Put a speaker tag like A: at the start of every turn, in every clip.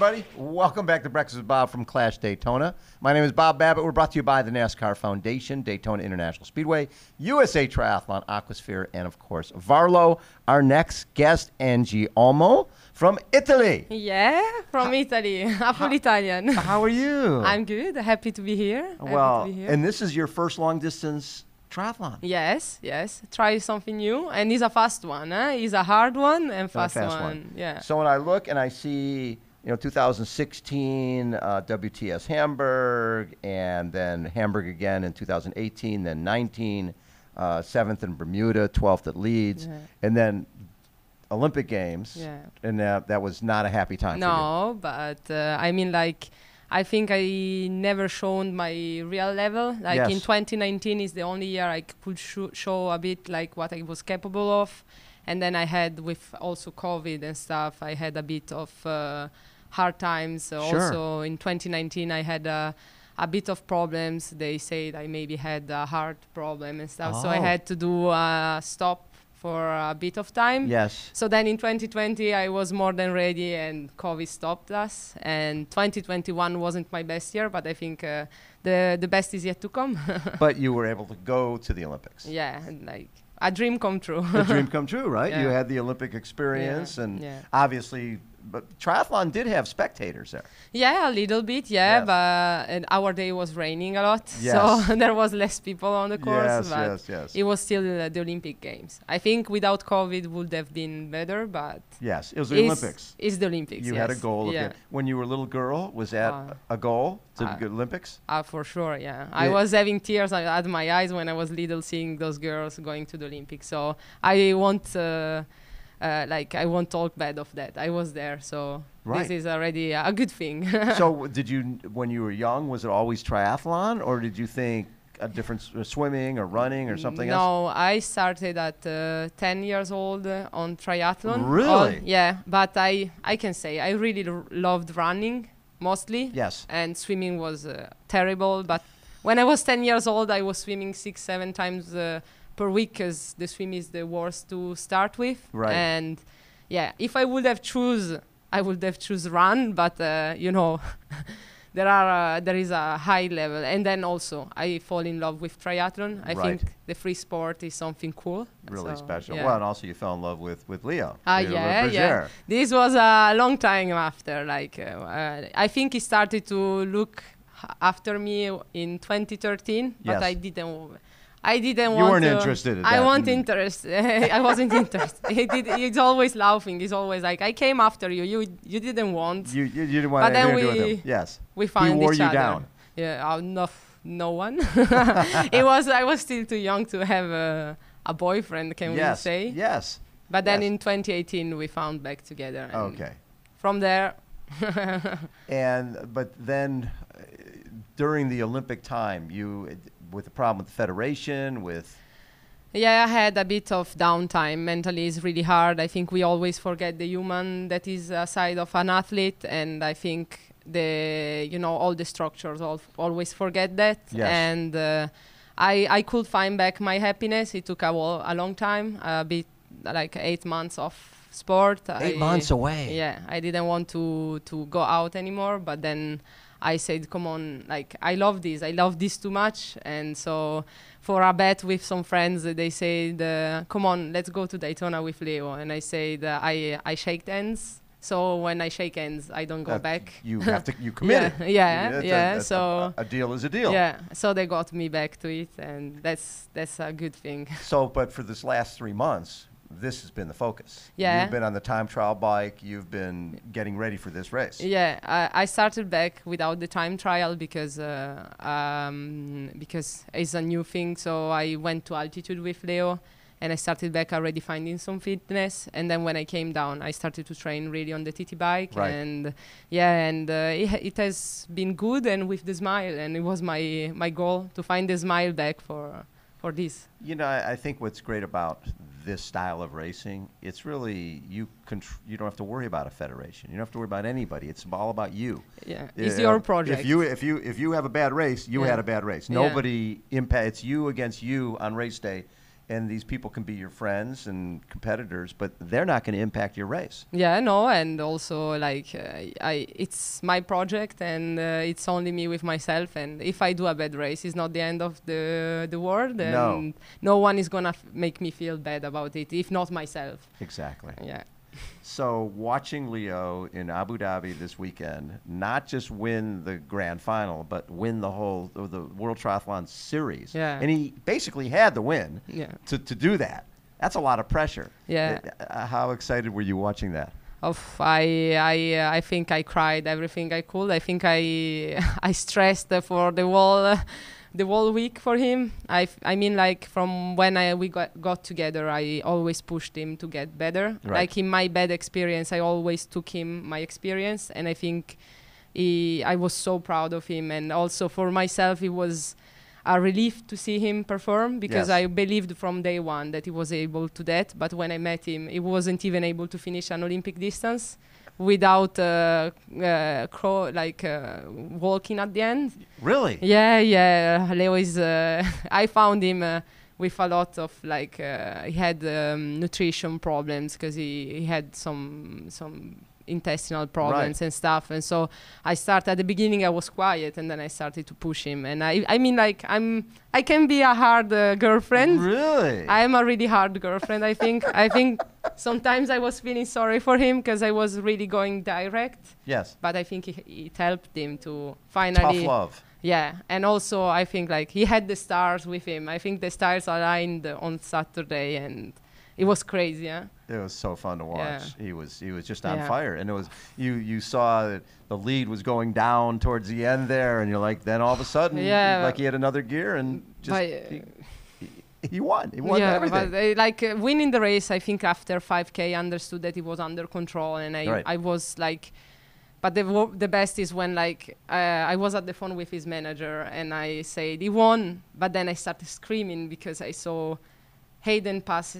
A: everybody. Welcome back to Breakfast with Bob from CLASH Daytona. My name is Bob Babbitt. We're brought to you by the NASCAR Foundation, Daytona International Speedway, USA Triathlon, Aquasphere, and, of course, Varlo. Our next guest, Angelica Olmo from Italy.
B: Yeah, from Italy. I'm full Italian.
A: How are you?
B: I'm good. Happy to be here.
A: Well, and this is your first long-distance triathlon.
B: Yes. Try something new, and it's a fast one. It's a hard one and fast one. Yeah.
A: So when I look and I see, 2016 WTS Hamburg, and then Hamburg again in 2018, then 19, 7th in Bermuda, 12th at Leeds, and then Olympic Games. Yeah. And that was not a happy time for you.
B: No, but I think I never shown my real level. In 2019 is the only year I could show a bit like what I was capable of. And then I had, with also COVID and stuff, I had a bit of hard times.
A: Sure.
B: Also in 2019 I had a bit of problems. They said I maybe had a heart problem and stuff.
A: Oh.
B: So I had to do a stop for a bit of time.
A: Yes.
B: So then in 2020 I was more than ready, and COVID stopped us. And 2021 wasn't my best year, but I think the best is yet to come.
A: But you were able to go to the Olympics.
B: Yeah, like a dream come true.
A: A dream come true, right?
B: Yeah.
A: You had the Olympic experience, and obviously, but triathlon did have spectators there.
B: Yeah, a little bit,
A: Yes.
B: but our day was raining a lot,
A: Yes.
B: so there was less people on the course.
A: Yes.
B: It was still the Olympic Games. I think without COVID would have been better, but
A: yes, it was the Olympics.
B: It's the Olympics.
A: You had a goal. When you were a little girl, was that a goal to go Olympics?
B: For sure, yeah. I was having tears at my eyes when I was little, seeing those girls going to the Olympics. So I won't. I won't talk bad of that. I was there, so this is already a good thing.
A: So did you, when you were young, was it always triathlon, or did you think a different swimming or running or something else?
B: No, I started at 10 years old on triathlon.
A: Really?
B: Yeah, but I can say I really loved running, mostly.
A: Yes.
B: And swimming was terrible, but when I was 10 years old, I was swimming 6-7 times per week, because the swim is the worst to start with.
A: Right.
B: And if I would have I would have choose run, but there is a high level. And then also I fall in love with triathlon. I think the free sport is something cool.
A: Really special.
B: Yeah.
A: Well, and also you fell in love with Leo.
B: Yeah. This was a long time after. I think he started to look after me in 2013, but I didn't
A: You
B: want
A: weren't
B: to.
A: interested in that.
B: I wasn't interested. I wasn't interested. He's always laughing. He's always like, I came after you. You didn't want.
A: You didn't want anything to do with him. Yes.
B: We found
A: he wore
B: each
A: you
B: other.
A: down.
B: Yeah, no one. I was still too young to have a boyfriend, can we say?
A: Yes.
B: But then in 2018 we found back together. And
A: okay.
B: From there.
A: But then during the Olympic time, with the problem with the federation,
B: I had a bit of downtime. Mentally, it's really hard. I think we always forget the human that is aside of an athlete, and I think all the structures always forget that.
A: Yes.
B: And I could find back my happiness. It took a long time, a bit like 8 months of sport.
A: 8 months away.
B: Yeah, I didn't want to go out anymore, but then I said, come on, I love this too much. And so for a bet with some friends, they said, come on, let's go to Daytona with Leo. And I said, I shake hands. So when I shake hands, I don't go back.
A: You committed.
B: Yeah. So
A: a deal is a deal.
B: Yeah. So they got me back to it, and that's a good thing.
A: So, but for this last 3 months, this has been the focus.
B: Yeah.
A: You've been on the time trial bike. You've been getting ready for this race.
B: Yeah, I started back without the time trial because it's a new thing. So I went to altitude with Leo, and I started back already finding some fitness. And then when I came down, I started to train really on the TT bike.
A: Right.
B: And it has been good, and with the smile. And it was my goal to find the smile back for this.
A: I think what's great about this style of racing, it's really you don't have to worry about a federation. You don't have to worry about anybody. It's all about you.
B: Yeah, it's your project.
A: If you have a bad race, you had a bad race. Nobody it's you against you on race day, and these people can be your friends and competitors, but they're not going to impact your race.
B: Yeah, no, and also like it's my project, and it's only me with myself. And if I do a bad race, it's not the end of the world, and no one is gonna make me feel bad about it, if not myself.
A: Exactly.
B: Yeah.
A: So watching Leo in Abu Dhabi this weekend, not just win the grand final, but win the World Triathlon Series.
B: Yeah.
A: And he basically had the win to do that. That's a lot of pressure.
B: Yeah.
A: How excited were you watching that?
B: I think I cried everything I could. I think I stressed for the whole week for him. I mean, like from when we got together, I always pushed him to get better.
A: Right.
B: Like in my bad experience, I always took him my experience, and I think I was so proud of him. And also for myself, it was a relief to see him perform, because I believed from day one that he was able to that. But when I met him, he wasn't even able to finish an Olympic distance without walking at the end.
A: Really?
B: Yeah. Leo is. I found him with a lot of he had nutrition problems, because he had some intestinal problems and stuff. And so I started at the beginning. I was quiet, and then I started to push him. And I mean, like I can be a hard girlfriend.
A: Really?
B: I am a really hard girlfriend. I think sometimes I was feeling sorry for him, because I was really going direct.
A: Yes.
B: But I think it helped him to finally.
A: Tough love.
B: Yeah, and also I think like he had the stars with him. I think the stars aligned on Saturday, and it was crazy. Yeah.
A: It was so fun to watch.
B: Yeah.
A: He was just on fire, and it was you saw that the lead was going down towards the end there, and you're like, then all of a sudden, like he had another gear, and just he won. He won everything.
B: But winning the race, I think after 5K, understood that he was under control, and I was like. But the best is when I was at the phone with his manager, and I said he won, but then I started screaming because I saw Hayden passed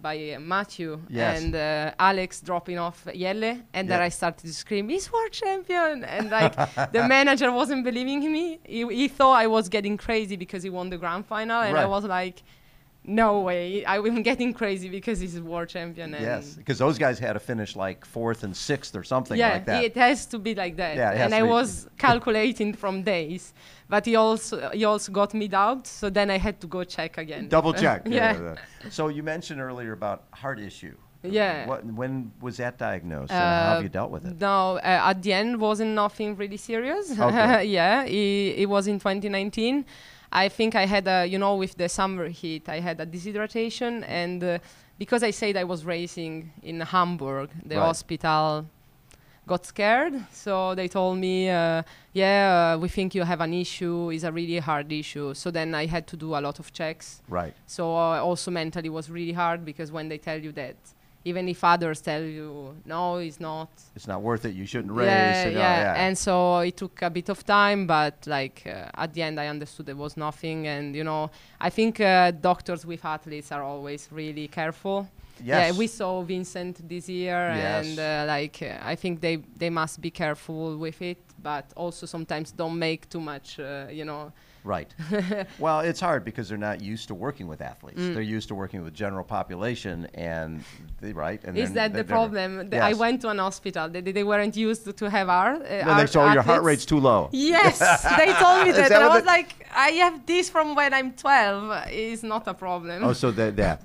B: by Matthew and Alex dropping off Jelle, and then I started to scream, "He's world champion!" And the manager wasn't believing me. He thought I was getting crazy because he won the grand final, and I was like, no way, I'm getting crazy because he's world champion. And
A: yes, because those guys had to finish like 4th and 6th or something like that.
B: Yeah, it has to be like that.
A: Yeah,
B: and I was calculating from days, but he also got me doubt, so then I had to go check again.
A: Double check.
B: Yeah.
A: So you mentioned earlier about heart issue.
B: Yeah.
A: When was that diagnosed, and how have you dealt with it?
B: No, at the end wasn't nothing really serious.
A: Okay.
B: Yeah, it was in 2019. I think I had with the summer heat, I had a dehydration, and because I said I was racing in Hamburg, the hospital got scared. So they told me, we think you have an issue. It's a really hard issue. So then I had to do a lot of checks. Right. So also mentally was really hard, because when they tell you that, even if others tell you, no, it's not worth it, you shouldn't race. And so it took a bit of time, but at the end I understood there was nothing. And, I think doctors with athletes are always really careful. Yes. Yeah, we saw Vincent this year, and I think they must be careful with it, but also sometimes don't make too much,
A: Right. Well, it's hard because they're not used to working with athletes. They're used to working with general population, and
B: is that the problem? I went to an hospital. They weren't used to have
A: they saw your heart rate's too low.
B: Yes, they told me that. And I was like, I have this from when I'm 12. It's not a problem.
A: Oh, so that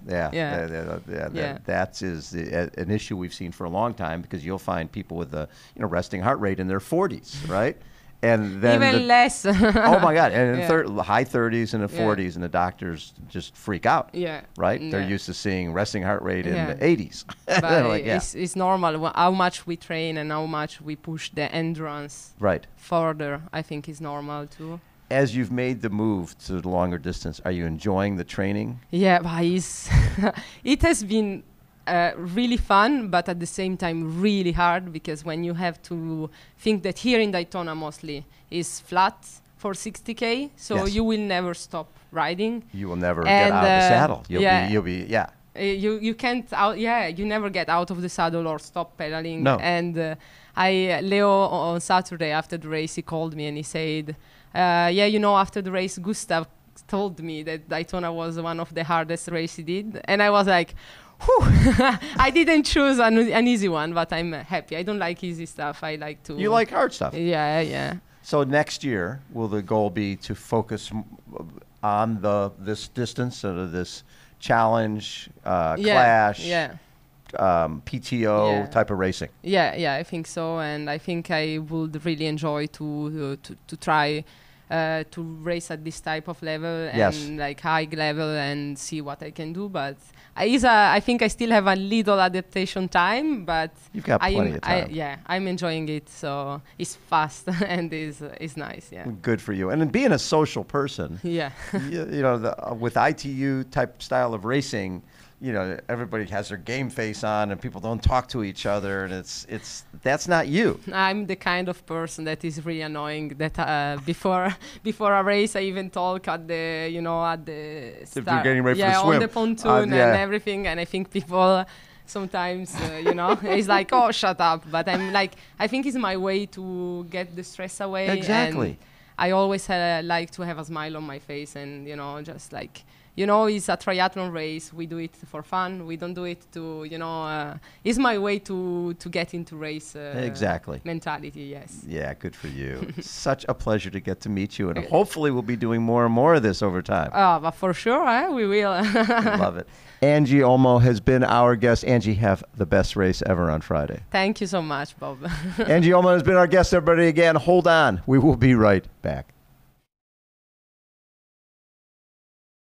A: is an issue we've seen for a long time, because you'll find people with a resting heart rate in their 40s, right? And then
B: even less.
A: Oh my God! And in high 30s and the 40s, and the doctors just freak out. Yeah. Right? They're used to seeing resting heart rate in the 80s.
B: But it's normal. How much we train and how much we push the endurance further, I think is normal too.
A: As you've made the move to the longer distance, are you enjoying the training?
B: Yeah, but it has been really fun, but at the same time really hard, because when you have to think that here in Daytona mostly is flat for 60K, so you will never stop riding. You will never get out of the saddle. You can't you never get out of the saddle or stop pedaling. No. And Leo on Saturday after the race, he called me and he said, after the race, Gustav told me that Daytona was one of the hardest races he did, and I was like, whew. I didn't choose an easy one, but I'm happy. I don't like easy stuff. I like to.
A: You like hard stuff.
B: Yeah, yeah.
A: So next year, will the goal be to focus on this distance, this challenge, clash, PTO type of racing?
B: Yeah, I think so, and I think I would really enjoy to try to race at this type of level and like high level and see what I can do. But I think I still have a little adaptation time, but
A: you've got plenty of time.
B: I'm enjoying it. So it's fast and it's nice. Yeah.
A: Good for you. And then being a social person,
B: yeah,
A: you know, with ITU type style of racing, you know, everybody has their game face on and people don't talk to each other, and that's not you.
B: I'm the kind of person that is really annoying, that before a race I even talk at the
A: if you're getting ready for the swim
B: on the pontoon and everything, and I think people sometimes it's like, oh, shut up, but I'm like, I think it's my way to get the stress away.
A: Exactly.
B: And I always like to have a smile on my face, and just like, it's a triathlon race. We do it for fun. We don't do it to, it's my way to get into race mentality, yes.
A: Yeah, good for you. Such a pleasure to get to meet you, and hopefully we'll be doing more and more of this over time.
B: But for sure, we will.
A: I love it. Angie Olmo has been our guest. Angie, have the best race ever on Friday.
B: Thank you so much, Bob.
A: Angie Olmo has been our guest, everybody. Again, hold on. We will be right back.